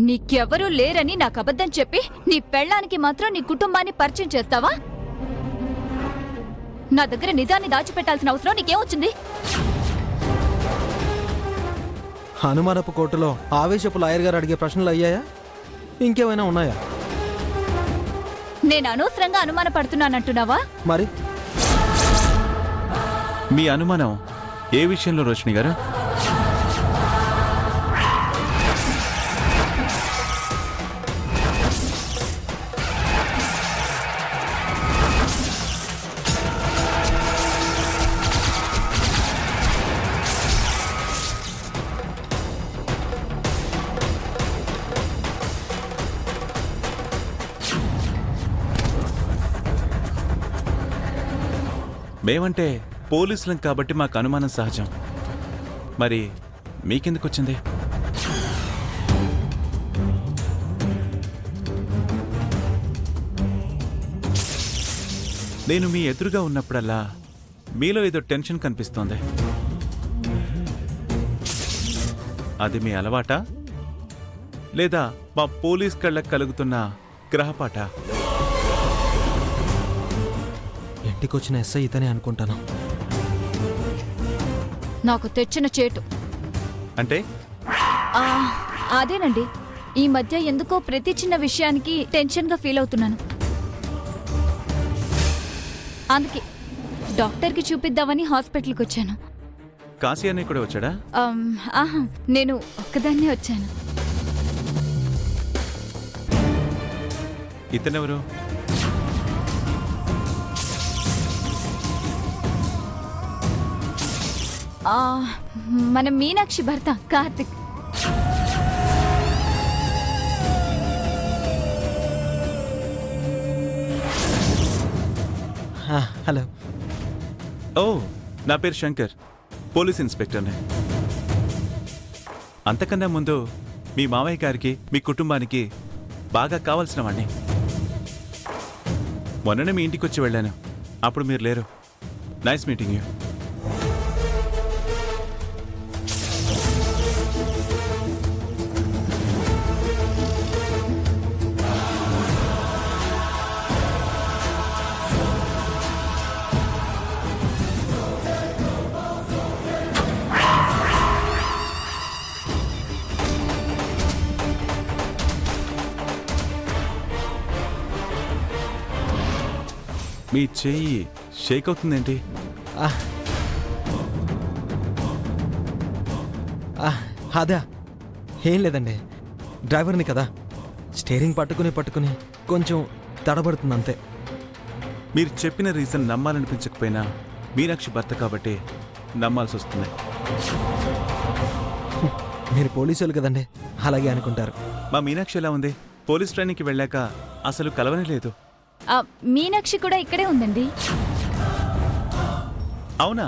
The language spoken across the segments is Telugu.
నీకెవరూ లేరని నాకు అబద్ధం చెప్పి నీ పెళ్ళానికి మాత్రం నీ కుటుంబాన్ని పరిచయం చేస్తావా? నా దగ్గర నిజాన్ని దాచిపెట్టాల్సిన అవసరం నీకేమొచ్చింది? అనుమానపు కోర్టులో ఆవేశపు లాయర్ గారు అడిగే ప్రశ్నలు అయ్యాయా? ఇంకేమైనా ఉన్నాయా? నేను అనవసరంగా అనుమానపడుతున్నానంటున్నావా? మరి మీ అనుమానం ఏ విషయంలో రోషిణి గారు? మేమంటే పోలీసులం కాబట్టి మాకు అనుమానం సహజం. మరి మీకెందుకు వచ్చింది? నేను మీ ఎదురుగా ఉన్నప్పుడల్లా మీలో ఏదో టెన్షన్ కనిపిస్తోంది. అది మీ అలవాటా లేదా మా పోలీస్ కళ్ళకు కలుగుతున్న గ్రహపాట? ఇంటికొచ్చిన ఎస్ఐ ఇతనే అనుకుంటాను. నాకు తెచ్చిన చేటు అంటే అదేనండి. ఈ మధ్య ఎందుకో ప్రతి చిన్న విషయానికి టెన్షన్గా ఫీల్ అవుతున్నాను. అందుకే డాక్టర్కి చూపిద్దామని హాస్పిటల్కి వచ్చాను. కాశీ అన్నయ్య కూడా వచ్చాడా? ఆహా, నేను ఒక్కదాన్నే వచ్చాను. ఇతనెవరు? మన మీనాక్షి భర్త కార్తిక్. హలో. ఓ, నా పేరు శంకర్, పోలీస్ ఇన్స్పెక్టర్ని. అంతకన్నా ముందు మీ మామయ్య గారికి మీ కుటుంబానికి బాగా కావాల్సిన వాడిని. మొన్ననే మీ ఇంటికి వచ్చి వెళ్ళాను, అప్పుడు మీరు లేరు. Nice meeting you. మీ చెయ్యి షేక్ అవుతుందేంటి? అదా, ఏం లేదండి. డ్రైవర్ని కదా, స్టీరింగ్ పట్టుకుని కొంచెం తడబడుతుంది అంతే. మీరు చెప్పిన రీజన్ నమ్మాలనిపించకపోయినా మీనాక్షి భర్త కాబట్టి నమ్మాల్సి వస్తుంది. మీరు పోలీసులు కదండి, అలాగే అనుకుంటారు. మా మీనాక్షి ఎలా ఉంది? పోలీస్ ట్రైనింగ్కి వెళ్ళాక అసలు కలవనే లేదు. మీనాక్షి కూడా ఇక్కడే ఉందండి. అవునా?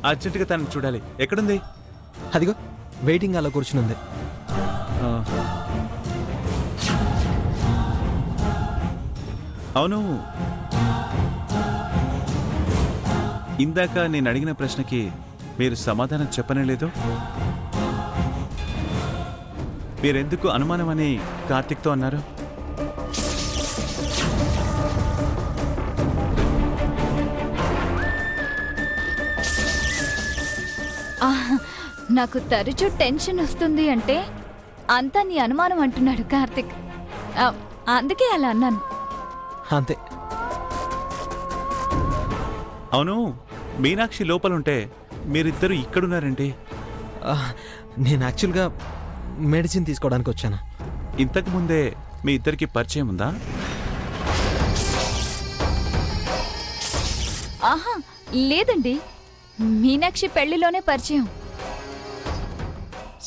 అర్జెంటుగా తనని చూడాలి. ఎక్కడుంది? అదిగో వెయిటింగ్ అలా కూర్చునుంది. అవును, ఇందాక నేను అడిగిన ప్రశ్నకి మీరు సమాధానం చెప్పనే లేదు. మీరెందుకు అనుమానమని కార్తిక్తో అన్నారు? నాకు తరచూ టెన్షన్ వస్తుంది అంటే అంతా నీ అనుమానం అంటున్నాడు కార్తిక్. అందుకే అలా అన్నాను. అంతే. అవును, మీనాక్షి లోపలుంటే మీరిద్దరూ ఇక్కడున్నారండి. నేను యాక్చువల్గా మెడిసిన్ తీసుకోవడానికి వచ్చాను. ఇంతకు ముందే మీ ఇద్దరికి పరిచయం ఉందా? ఆహా, లేదండి. మీనాక్షి పెళ్లిలోనే పరిచయం.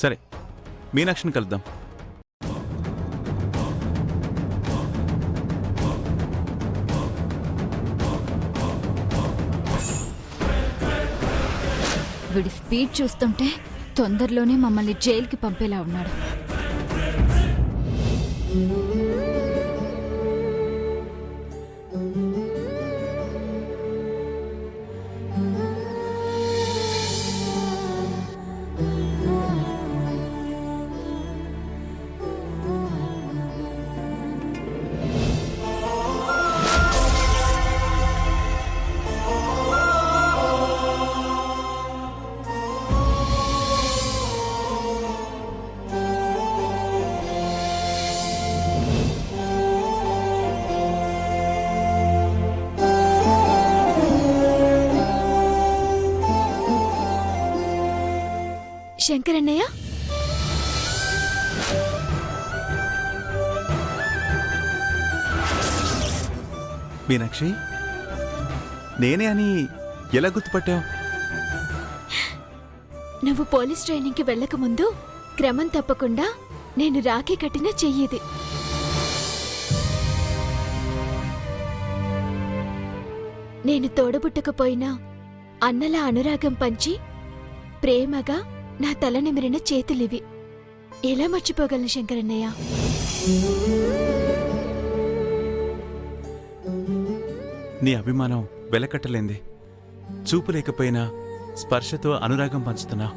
సరే, మీనాక్షిని కలుద్దాం. వీడి స్పీడ్ చూస్తుంటే తొందరలోనే మమ్మల్ని జైలుకి పంపేలా ఉన్నాడు. శంకరన్నయ్య, మీనాక్షి, నేనే అని ఎలా గుర్తుపట్టావు? నువ్వు పోలీస్ ట్రైనింగ్కి వెళ్ళకముందు క్రమం తప్పకుండా నేను రాఖీ కట్టిన చెయ్యిది. నేను తోడబుట్టకపోయినా అన్నలా అనురాగం పంచి ప్రేమగా నా తల నిమిరిన చేతులివి. ఎలా మర్చిపోగలను శంకరన్నయ్య? నీ అభిమానం వెలకట్టలేంది. చూపు లేకపోయినా స్పర్శతో అనురాగం పంచుతున్నా.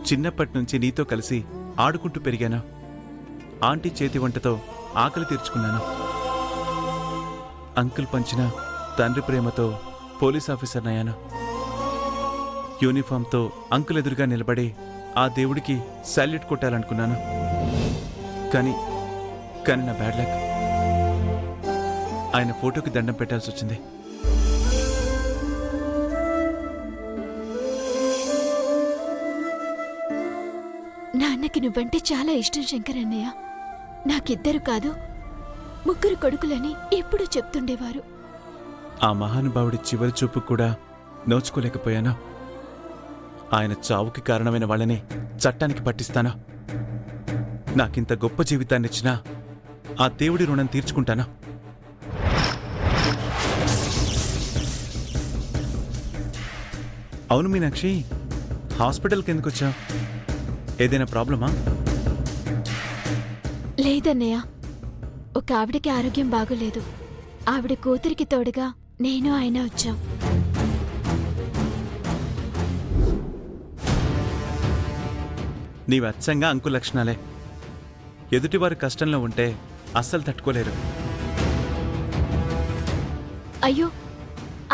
చిన్నప్పటి నుంచి నీతో కలిసి ఆడుకుంటూ పెరిగాను. ఆంటీ చేతి వంటతో ఆకలి తీర్చుకున్నాను. అంకుల్ పంచిన తండ్రి ప్రేమతో పోలీస్ ఆఫీసర్నయ్యాను. యూనిఫామ్తో అంకుల్ ఎదురుగా నిలబడి ఆ దేవుడికి సాల్యూట్ కొట్టాలనుకున్నాను. కానీ నా బ్యాడ్ లక్, ఆయన ఫోటోకి దండం పెట్టాల్సి వచ్చింది. నాన్నకి నువ్వంటే చాలా ఇష్టం శంకరన్నయ్య. నాకిద్దరు కాదు, 3 కొడుకులని ఎప్పుడూ చెప్తుండేవారు. ఆ మహానుభావుడి చివరి చూపు కూడా నోచుకోలేకపోయాను. ఆయన చావుకి కారణమైన వాళ్ళని చట్టానికి పట్టిస్తాను. నాకింత గొప్ప జీవితాన్నిచ్చినా ఆ దేవుడి రుణం తీర్చుకుంటాను. అవును మీనాక్షి, హాస్పిటల్కి ఎందుకు వచ్చావు? ఏదైనా ప్రాబ్లమా? లేదన్నయ్య, ఒక ఆవిడకి ఆరోగ్యం బాగోలేదు. ఆవిడ కూతురికి తోడుగా నేను ఆయన వచ్చాం. నీవి అచ్చంగా అంకుల్ లక్షణాలే. ఎదుటివారు కష్టంలో ఉంటే అస్సలు తట్టుకోలేరు. అయ్యో,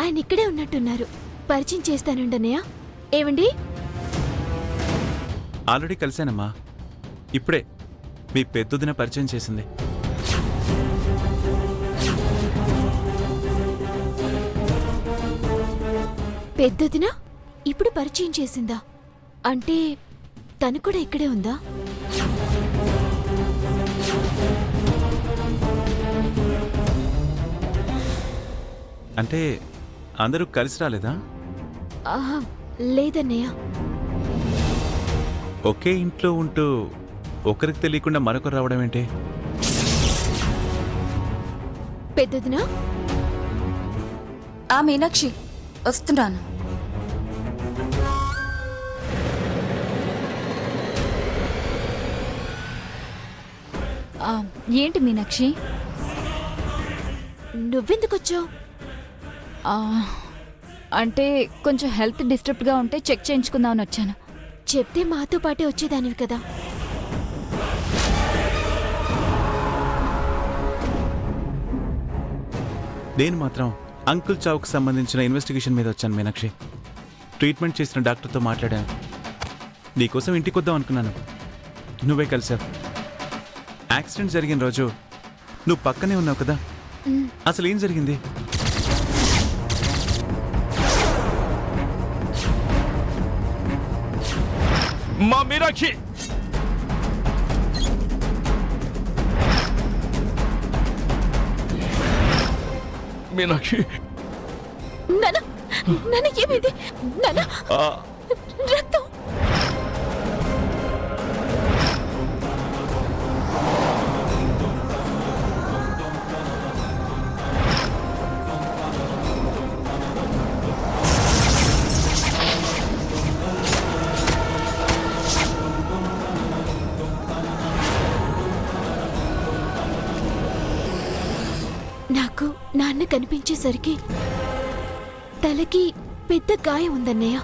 ఆయన ఇక్కడే ఉన్నట్టున్నారు. పరిచయం చేస్తానుండన్నయ్య. ఏమండి? ఆల్రెడీ కలిశానమ్మా. ఇప్పుడే మీ పెద్దదిన పరిచయం చేసింది. పెద్దదినా ఇప్పుడు పరిచయం చేసిందా? అంటే తను కూడా ఇక్కడే ఉందా? అంటే అందరూ కలిసి రాలేదా? ఆహా, లేదన్నయ్య. ఒకే ఇంట్లో ఉంటూ ఒకరికి తెలియకుండా మరొకరు రావడం ఏంటి? పెద్దదినా? ఆ మీనాక్షి, వస్తున్నాను. ఏంటి మీనాక్షి? నువ్వెందుకొచ్చావు? అంటే కొంచెం హెల్త్ డిస్టర్బ్గా ఉంటే చెక్ చేయించుకుందామని వచ్చాను. చెప్తే మాతో పాటే వచ్చేదానివి కదా. నేను మాత్రం అంకుల్ చావుకు సంబంధించిన ఇన్వెస్టిగేషన్ మీద వచ్చాను మీనాక్షి. ట్రీట్మెంట్ చేసిన డాక్టర్తో మాట్లాడాను. నీకోసం ఇంటికి వద్దాం అనుకున్నాను. నువ్వే కలిసావు. యాక్సిడెంట్ జరిగిన రోజు నువ్వు పక్కనే ఉన్నావు కదా. అసలు ఏం జరిగింది? మా మీనాక్షి, మీనాక్షి, నాన్న, నాన్న ఏమైంది? నాన్న, రక్తం. నాకు నాన్న కనిపించేసరికి తలకి పెద్ద గాయం ఉందన్నయ్య.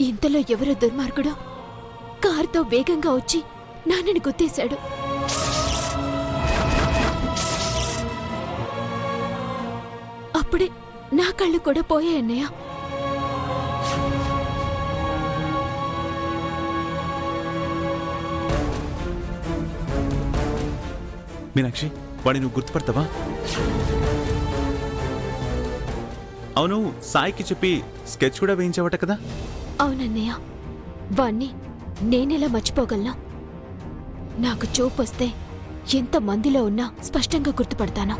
ఇంతలో ఎవరో దుర్మార్గుడు కారుతో వేగంగా వచ్చి నాన్నని గుద్దేశాడు. అప్పుడే నా కళ్ళు కూడా పోయాయన్నయ్య. మీనాక్షి, వాడిని నువ్వు గుర్తుపడతావా? అవును, సాయికి చెప్పి స్కెచ్ కూడా వేయించావట కదా? అవునన్నయ్య, వాణ్ణి నేనెలా మర్చిపోగలను? నాకు చూపొస్తే ఎంత మందిలో ఉన్నా స్పష్టంగా గుర్తుపడతాను.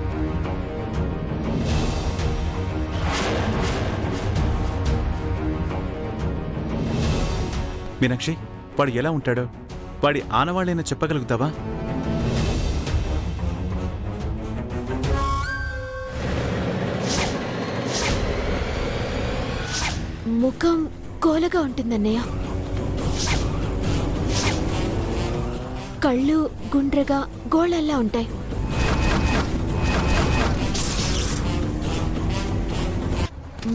మీనాక్షి, వాడు ఎలా ఉంటాడో వాడి ఆనవాళ్ళైనా చెప్పగలుగుతావా? ముఖం కోలగా ఉంటుందన్నయ్య. కళ్ళు గుండ్రగా గోళల్లా ఉంటాయి.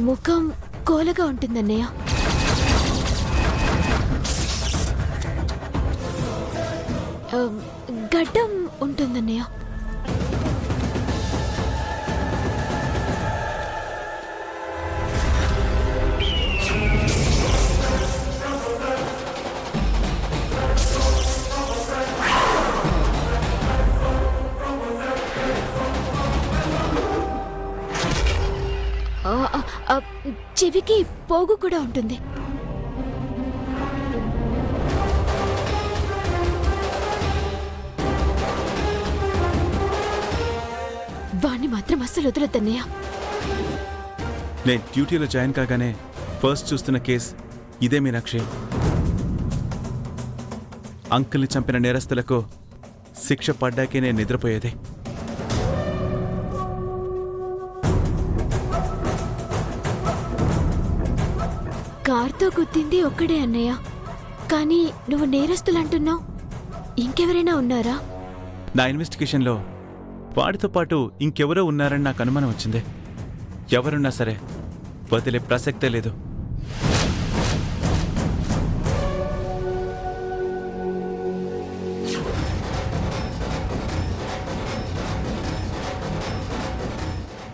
ముఖం కోలగా ఉంటుందన్నయ్య. గడ్డం ఉంటుందన్నయ్య. చెవికి పోగు కూడా ఉంటుంది. వాణ్ణి మాత్రం అస్సలు వదలొద్దన్నయ్య. నేను డ్యూటీలో జాయిన్ కాగానే ఫస్ట్ చూస్తున్న కేస్ ఇదే మీనాక్షి. అంకుల్ని చంపిన నేరస్తులకు శిక్ష పడ్డాకే నేను నిద్రపోయేది. కార్తో గుద్దింది ఒక్కడే అన్నయ్య. కానీ నువ్వు నేరస్తులంటున్నావు. ఇంకెవరైనా ఉన్నారా? నా ఇన్వెస్టిగేషన్లో వాడితో పాటు ఇంకెవరో ఉన్నారని నాకు అనుమానం వచ్చింది. ఎవరున్నా సరే వదిలే ప్రసక్తే లేదు.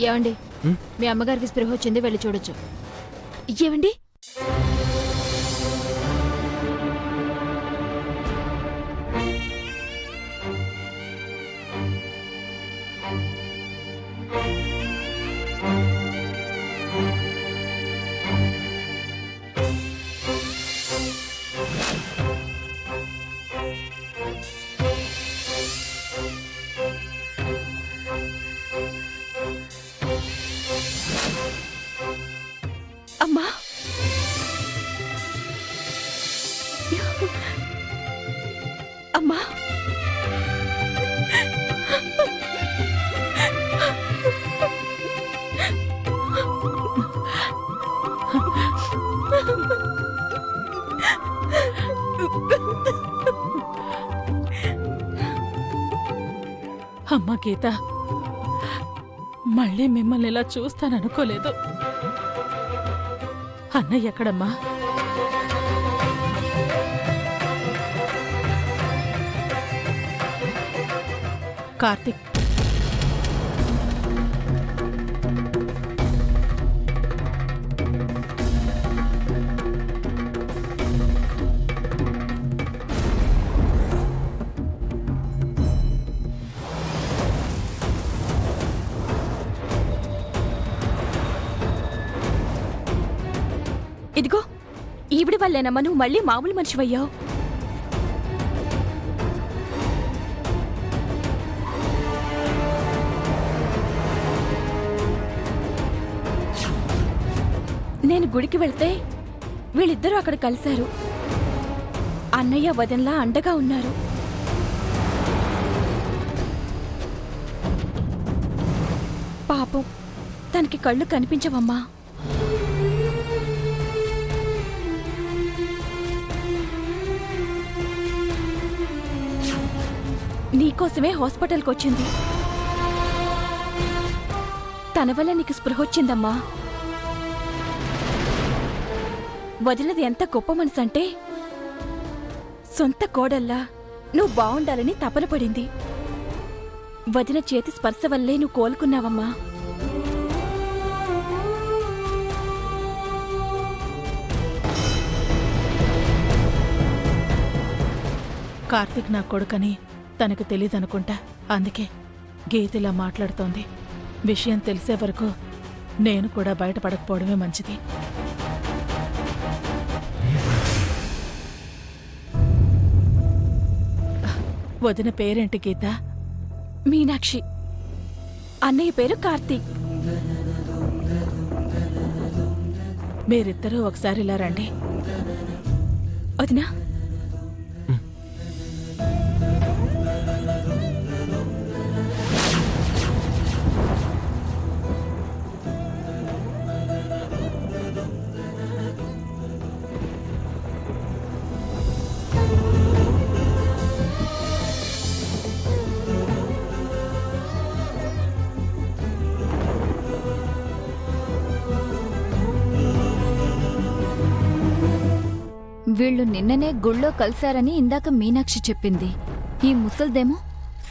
ఏమండి, మీ అమ్మగారికి స్పృహ వచ్చింది, వెళ్ళి చూడొచ్చు. ఏమండి, అమ్మా, అమ్మా, అమ్మా గీత, మళ్ళీ మిమ్మల్ని ఇలా చూస్తాననుకోలేదు. అన్నయ్య ఎక్కడమ్మా? కార్తిక్, ఇదిగో ఈవిడి వల్లేనమ్మా నువ్వు మళ్ళీ మామూలు మనిషివయ్యావు. నేను గుడికి వెళ్తే వీళ్ళిద్దరూ అక్కడ కలిశారు. అన్నయ్య వదన్లా అండగా ఉన్నారు. పాపం తనకి కళ్ళు కనిపించవమ్మా. నీకోసమే హాస్పిటల్కి వచ్చింది. తన వల్ల నీకు స్పృహ వచ్చిందమ్మా. వదినది ఎంత గొప్ప మనసంటే సొంత కోడల్లా నువ్వు బావుండాలని తపన పడింది. వదిన చేతి స్పర్శ వల్లే నువ్వు కోలుకున్నావమ్మా. కార్తిక్ నా కొడుకని తనకు తెలీదనుకుంటా. అందుకే గీతిలా మాట్లాడుతోంది. విషయం తెలిసే వరకు నేను కూడా బయటపడకపోవడమే మంచిది. వదిన పేరేంటి గీత? మీనాక్షి. అన్నయ్య పేరు కార్తీక్. మీరిద్దరూ ఒకసారి ఇలా రండి. వదినా, వీళ్ళు నిన్ననే గుళ్ళో కలిశారని ఇందాక మీనాక్షి చెప్పింది. ఈ ముసల్దేమో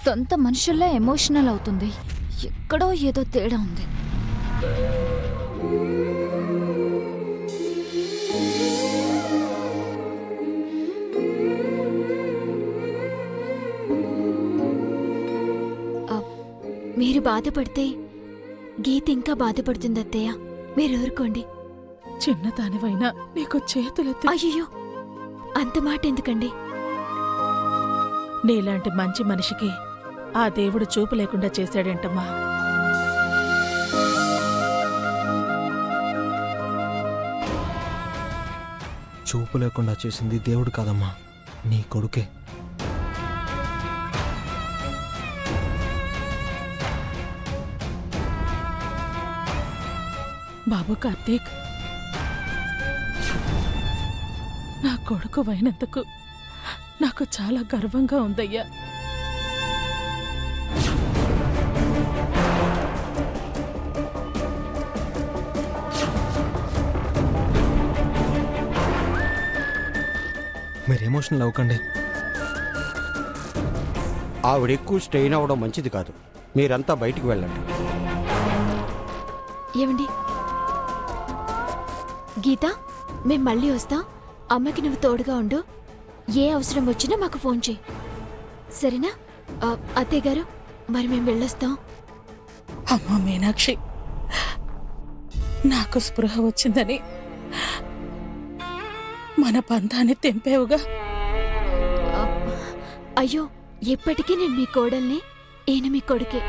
సొంత మనుషుల్లా ఎమోషనల్ అవుతుంది. ఎక్కడో ఏదో తేడా ఉంది. మీరు బాధపడితే గీత ఇంకా బాధపడుతుంది అత్తయ్య. మీరు ఊరుకోండి. చిన్నదానివైనా నీకు చేతులెత్తి అయ్యో, అంత మాట ఎందుకండి? నీలాంటి మంచి మనిషికి ఆ దేవుడు చూపు లేకుండా చేశాడేంటమ్మా? చూపు లేకుండా చేసింది దేవుడు కాదమ్మా, నీ కొడుకే. బాబు కార్తీక్, నా కొడుకు అయినందుకు నాకు చాలా గర్వంగా ఉందయ్యా. మీరు ఎమోషనల్ అవ్వకండి. ఆవిడ ఎక్కువ స్ట్రెయిన్ అవ్వడం మంచిది కాదు. మీరంతా బయటికి వెళ్ళండి. ఏమండి గీత, మేం మళ్ళీ వస్తాం. అమ్మకి నువ్వు తోడుగా ఉండు. ఏ అవసరం వచ్చినా మాకు ఫోన్ చేయి, సరేనా? అత్తయ్య గారు, మరి మేము వెళ్ళొస్తాం. అమ్మ మీనాక్షి, నాకు స్పృహ వచ్చిందని మన బంధాన్ని తెంపేవుగా. అయ్యో, ఎప్పటికీ నేను మీ కోడల్ని, ఈయన మీ కొడుకే.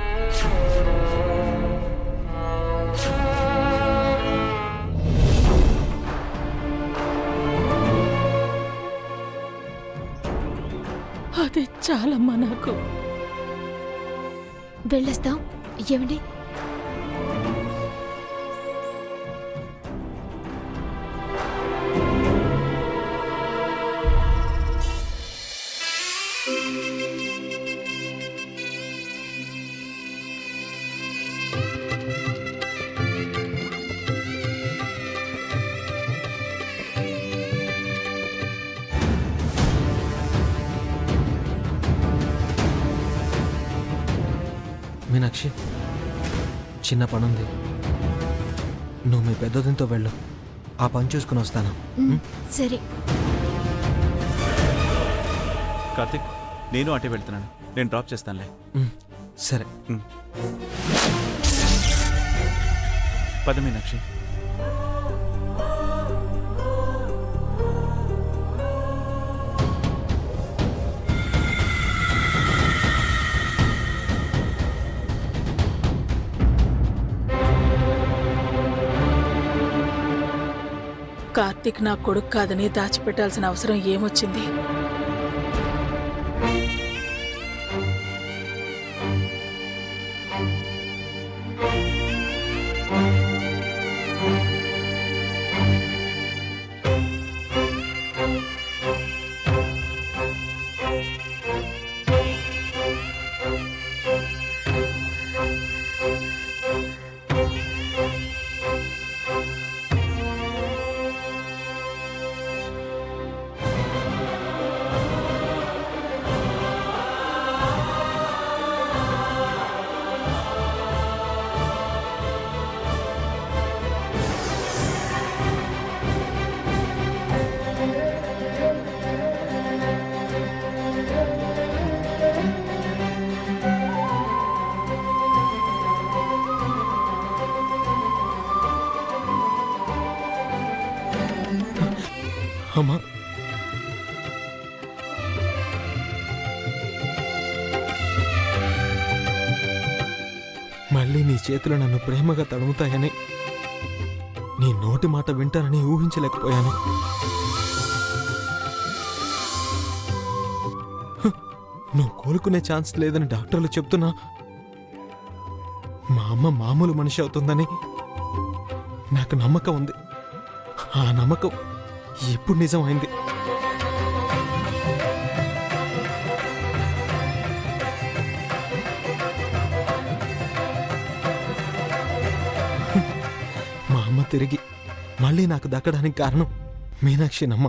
అది చాలమ్మా నాకు. వెళ్ళొస్తాం. ఏమండి, మీనాక్షి, చిన్న పనుంది, నువ్వు మీ పెద్దదింతో వెళ్ళు. ఆ పని చూసుకుని వస్తాను. సరే. కార్తిక్, నేను అటే వెళ్తున్నాను. నేను డ్రాప్ చేస్తానులే. సరే. పద మీనాక్షి. కార్తీక్ నా కొడుకు కాదని దాచిపెట్టాల్సిన అవసరం ఏమొచ్చింది? అమ్మా మళ్ళీ నీ చేతులు నన్ను ప్రేమగా తడుముతాయని, నీ నోటి మాట వింటానని ఊహించలేకపోయాను. హ్, నువ్వు కోలుకునే ఛాన్స్ లేదని డాక్టర్లు చెప్తున్నా మా అమ్మ మామూలు మనిషి అవుతుందని నాకు నమ్మకం ఉంది. ఆ నమ్మకం ఇప్పుడు నిజమైంది. మా అమ్మ తిరిగి మళ్ళీ నాకు దక్కడానికి కారణం మీనాక్షి నమ్మ.